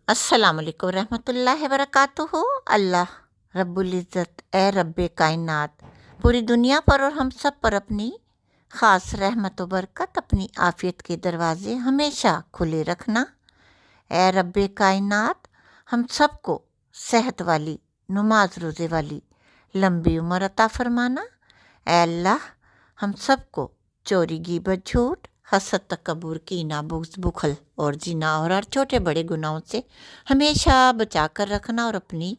अस्सलाम वालेकुम रहमतुल्लाहि वबरकातुहू। अल्लाह रब्बुल इज़्ज़त ए रब्बे कायनात पूरी दुनिया पर और हम सब पर अपनी ख़ास रहमत व बरकत, अपनी आफ़ियत के दरवाज़े हमेशा खुले रखना। ए रब्बे कायनात हम सबको सेहत वाली, नमाज रोज़े वाली लंबी उम्र अता फ़रमाना। ए अल्लाह हम सबको चोरी, गीबत, झूठ, हसद, तकब्बुर, कीना, बुग़्ज़, बुखल और ज़िना और हर छोटे बड़े गुनाहों से हमेशा बचा कर रखना और अपनी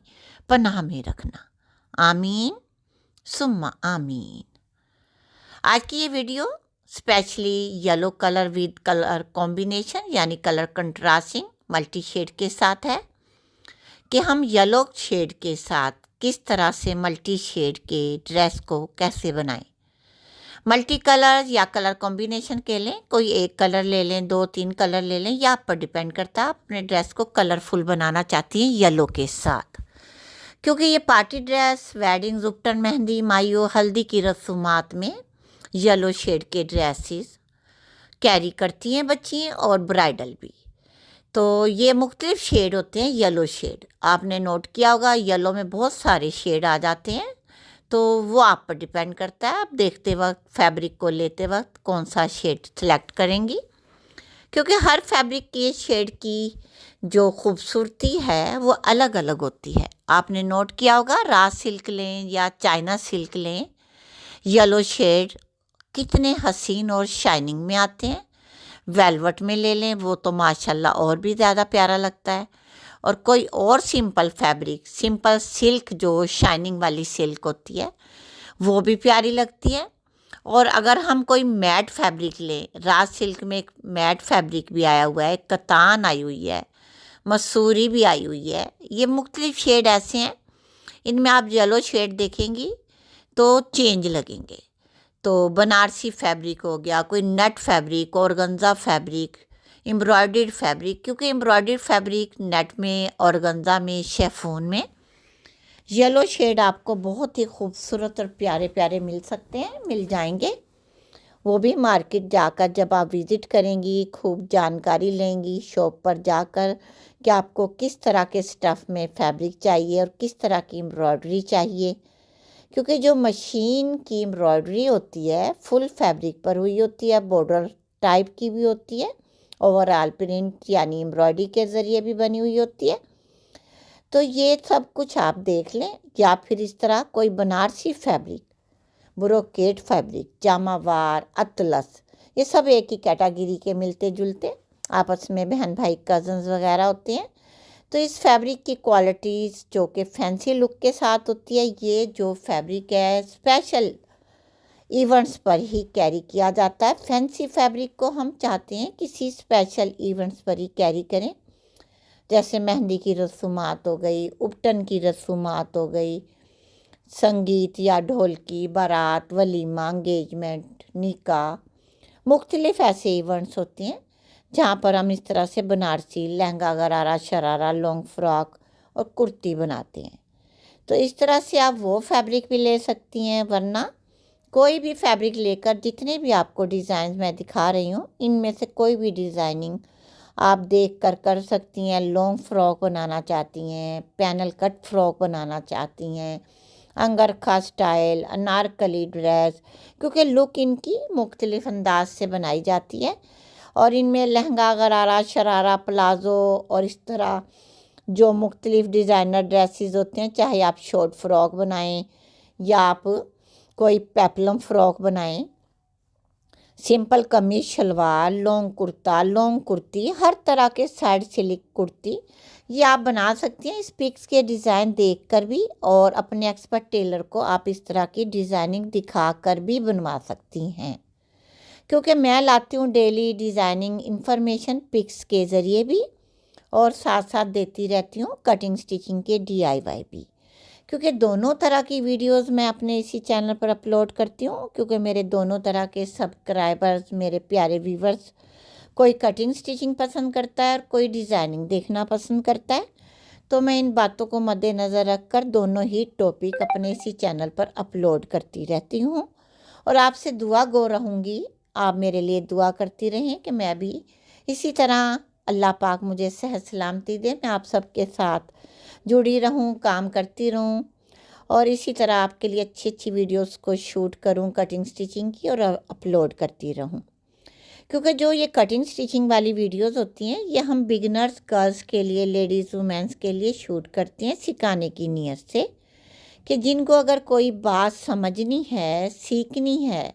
पनाह में रखना। आमीन सुम्मा आमीन। आज की ये video specially yellow colour with colour combination यानी कलर कंट्रास्टिंग मल्टी शेड के साथ है कि हम येलो शेड के साथ किस तरह से मल्टी शेड के ड्रेस को कैसे बनाएं। मल्टी कलर या कलर कॉम्बिनेशन के लें, कोई एक कलर ले लें, 2-3 कलर ले लें, या आप पर डिपेंड करता है आप अपने ड्रेस को कलरफुल बनाना चाहती हैं येलो के साथ। क्योंकि ये पार्टी ड्रेस, वेडिंग, जुप्टन, मेहंदी, मायो, हल्दी की रस्मात में येलो शेड के ड्रेसेस कैरी करती हैं बच्चियाँ और ब्राइडल भी। तो ये मुख्तलिफ शेड होते हैं येलो शेड। आपने नोट किया होगा येलो में बहुत सारे शेड आ जाते हैं, तो वो आप पर डिपेंड करता है आप देखते वक्त, फैब्रिक को लेते वक्त कौन सा शेड सेलेक्ट करेंगी। क्योंकि हर फैब्रिक के शेड की जो खूबसूरती है वो अलग अलग होती है। आपने नोट किया होगा रा सिल्क लें या चाइना सिल्क लें, येलो शेड कितने हसीन और शाइनिंग में आते हैं। वेलवेट में ले लें, वो तो माशाल्लाह और भी ज़्यादा प्यारा लगता है। और कोई और सिंपल फैब्रिक, सिंपल सिल्क जो शाइनिंग वाली सिल्क होती है वो भी प्यारी लगती है। और अगर हम कोई मैट फैब्रिक लें, राज सिल्क में एक मैट फैब्रिक भी आया हुआ है, कतान आई हुई है, मसूरी भी आई हुई है, ये मुख्तलिफ शेड ऐसे हैं। इनमें आप येलो शेड देखेंगी तो चेंज लगेंगे। तो बनारसी फैब्रिक हो गया, कोई net fabric, organza fabric, embroidered fabric, क्योंकि एम्ब्रॉयडर्ड फैब्रिक नेट में, ऑर्गेन्जा में, शेफोन में येलो शेड आपको बहुत ही खूबसूरत और प्यारे प्यारे मिल सकते हैं, मिल जाएंगे। वो भी मार्केट जाकर जब आप विज़िट करेंगी, खूब जानकारी लेंगी शॉप पर जाकर कि आपको किस तरह के स्टफ़ में फैब्रिक चाहिए और किस तरह की एम्ब्रॉयडरी चाहिए। क्योंकि जो मशीन की एम्ब्रॉयडरी होती है फुल फैब्रिक पर हुई होती है, बॉर्डर टाइप की भी होती है, ओवरऑल प्रिंट यानी एम्ब्रॉयडरी के ज़रिए भी बनी हुई होती है। तो ये सब कुछ आप देख लें। या फिर इस तरह कोई Banarasi fabric, brocade fabric, jamawar, अतलस, ये सब एक ही कैटेगरी के मिलते जुलते आपस में बहन भाई कज़न्स वगैरह होते हैं। तो इस फैब्रिक की क्वालिटीज़ जो कि फैंसी लुक के साथ होती है, ये जो फैब्रिक है स्पेशल इवेंट्स पर ही कैरी किया जाता है। फैंसी फैब्रिक को हम चाहते हैं किसी स्पेशल इवेंट्स पर ही कैरी करें, जैसे मेहंदी की रस्मात हो गई, उपटन की रस्मात हो गई, संगीत या ढोल की बारात, वलीमा, एंगेजमेंट, निकाह, मुख्तलिफ ऐसे इवेंट्स होते हैं जहाँ पर हम इस तरह से बनारसी लहंगा, गरारा, शरारा, लॉन्ग फ्रॉक और कुर्ती बनाते हैं। तो इस तरह से आप वो फैब्रिक भी ले सकती हैं, वरना कोई भी फैब्रिक लेकर जितने भी आपको डिज़ाइन मैं दिखा रही हूँ इनमें से कोई भी डिज़ाइनिंग आप देख कर सकती हैं। लॉन्ग फ्रॉक बनाना चाहती हैं, पैनल कट फ्रॉक बनाना चाहती हैं, अंगरखा स्टाइल, अनारकली ड्रेस, क्योंकि लुक इनकी मुख्तलिफ अंदाज से बनाई जाती है। और इनमें लहंगा, गरारा, शरारा, प्लाज़ो और इस तरह जो मुख्तलिफ डिज़ाइनर ड्रेसेस होते हैं, चाहे आप शॉर्ट फ्रॉक बनाएं या आप कोई पेपलम फ्रॉक बनाएं, सिंपल कमीज शलवार, लॉन्ग कुर्ता, लॉन्ग कुर्ती, हर तरह के साइड सिल्क कुर्ती ये आप बना सकती हैं इस पिक्स के डिज़ाइन देखकर भी। और अपने एक्सपर्ट टेलर को आप इस तरह की डिज़ाइनिंग दिखाकर भी बनवा सकती हैं, क्योंकि मैं लाती हूँ डेली डिज़ाइनिंग इंफॉर्मेशन पिक्स के ज़रिए भी, और साथ साथ देती रहती हूँ कटिंग स्टिचिंग के DIY भी। क्योंकि दोनों तरह की वीडियोस मैं अपने इसी चैनल पर अपलोड करती हूँ, क्योंकि मेरे दोनों तरह के सब्सक्राइबर्स, मेरे प्यारे व्यूवर्स, कोई कटिंग स्टिचिंग पसंद करता है और कोई डिज़ाइनिंग देखना पसंद करता है। तो मैं इन बातों को मद्देनज़र रखकर दोनों ही टॉपिक अपने इसी चैनल पर अपलोड करती रहती हूँ। और आपसे दुआ गो रहूँगी, आप मेरे लिए दुआ करती रहें कि मैं भी इसी तरह अल्लाह पाक मुझे सेहत सलामती दे, मैं आप सबके साथ जुड़ी रहूं, काम करती रहूं और इसी तरह आपके लिए अच्छी अच्छी वीडियोस को शूट करूं कटिंग स्टिचिंग की और अपलोड करती रहूं। क्योंकि जो ये कटिंग स्टिचिंग वाली वीडियोस होती हैं ये हम बिगिनर्स गर्ल्स के लिए, लेडीज़ वुमेंस के लिए शूट करते हैं सिखाने की नीयत से, कि जिनको अगर कोई बात समझनी है, सीखनी है,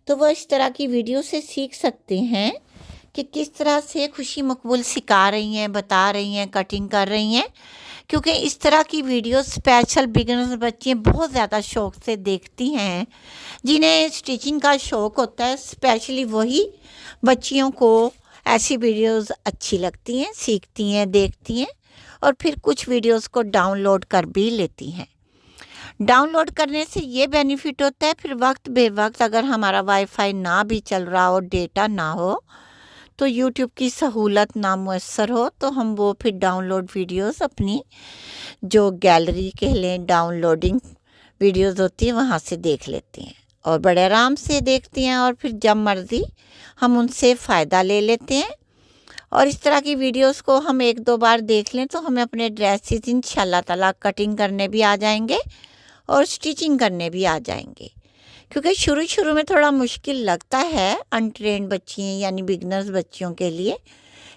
तो वह इस तरह की वीडियो से सीख सकते हैं कि किस तरह से खुशी मकबूल सिखा रही हैं, बता रही हैं, कटिंग कर रही हैं। क्योंकि इस तरह की वीडियो स्पेशल बिगिनर्स बच्चे बहुत ज़्यादा शौक़ से देखती हैं। जिन्हें स्टिचिंग का शौक़ होता है, स्पेशली वही बच्चियों को ऐसी वीडियोस अच्छी लगती हैं, सीखती हैं, देखती हैं और फिर कुछ वीडियोस को डाउनलोड कर भी लेती हैं। डाउनलोड करने से ये बेनिफिट होता है, फिर वक्त बेवक्त अगर हमारा वाईफाई ना भी चल रहा हो, डेटा ना हो, तो यूट्यूब की सहूलत नामुयस्सर हो, तो हम वो फिर डाउनलोड वीडियोस अपनी जो गैलरी कह लें, डाउनलोडिंग वीडियोस होती है वहाँ से देख लेते हैं और बड़े आराम से देखते हैं और फिर जब मर्ज़ी हम उनसे फ़ायदा ले लेते हैं। और इस तरह की वीडियोस को हम एक दो बार देख लें तो हमें अपने ड्रेसेस इंशाल्लाह ताला कटिंग करने भी आ जाएंगे और स्टिचिंग करने भी आ जाएंगे। क्योंकि शुरू शुरू में थोड़ा मुश्किल लगता है अनट्रेंड बच्चियाँ यानी बिगनर्स बच्चियों के लिए,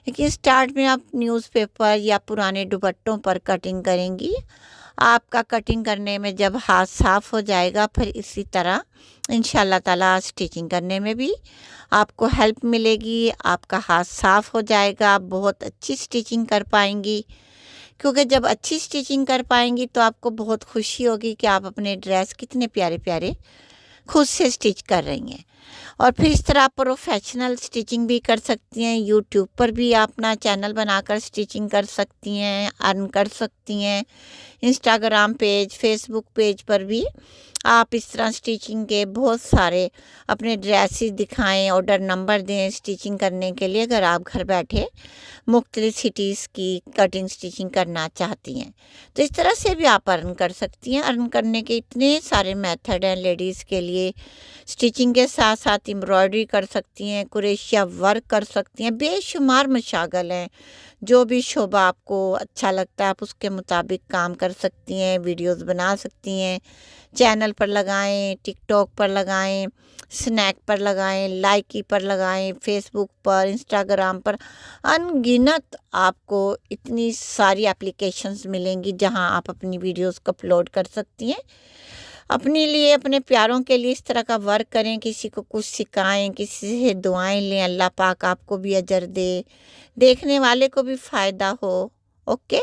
लेकिन स्टार्ट में आप न्यूज़पेपर या पुराने दुपट्टों पर कटिंग करेंगी, आपका कटिंग करने में जब हाथ साफ़ हो जाएगा फिर इसी तरह इंशाल्लाह ताला स्टिचिंग करने में भी आपको हेल्प मिलेगी, आपका हाथ साफ़ हो जाएगा, आप बहुत अच्छी स्टिचिंग कर पाएंगी। क्योंकि जब अच्छी स्टिचिंग कर पाएंगी तो आपको बहुत खुशी होगी कि आप अपने ड्रेस कितने प्यारे प्यारे खुद से स्टिच कर रही हैं। और फिर इस तरह आप प्रोफेशनल स्टिचिंग भी कर सकती हैं। यूट्यूब पर भी आप अपना चैनल बनाकर स्टिचिंग कर सकती हैं, अर्न कर सकती हैं। इंस्टाग्राम पेज, फेसबुक पेज पर भी आप इस तरह स्टिचिंग के बहुत सारे अपने ड्रेसेस दिखाएं, ऑर्डर नंबर दें स्टिचिंग करने के लिए, अगर आप घर बैठे मुख्तलिफ सिटीज़ की कटिंग स्टिचिंग करना चाहती हैं। तो इस तरह से भी आप अर्न कर सकती हैं। अर्न करने के इतने सारे मेथड हैं लेडीज़ के लिए। स्टिचिंग के साथ साथ एम्ब्रॉयडरी कर सकती हैं, कुरेशिया वर्क कर सकती हैं, बेशुमार मशागल हैं। जो भी शोबा आपको अच्छा लगता है आप उसके मुताबिक काम कर सकती हैं, वीडियोस बना सकती हैं, चैनल पर लगाएं, टिकटॉक पर लगाएं, स्नैक पर लगाएं, लाइकी पर लगाएं, फेसबुक पर, इंस्टाग्राम पर, अनगिनत आपको इतनी सारी एप्लीकेशंस मिलेंगी जहां आप अपनी वीडियोस को अपलोड कर सकती हैं। अपने लिए, अपने प्यारों के लिए इस तरह का वर्क करें, किसी को कुछ सिखाएं, किसी से दुआएं लें, अल्लाह पाक आपको भी अजर दे, देखने वाले को भी फ़ायदा हो। ओके।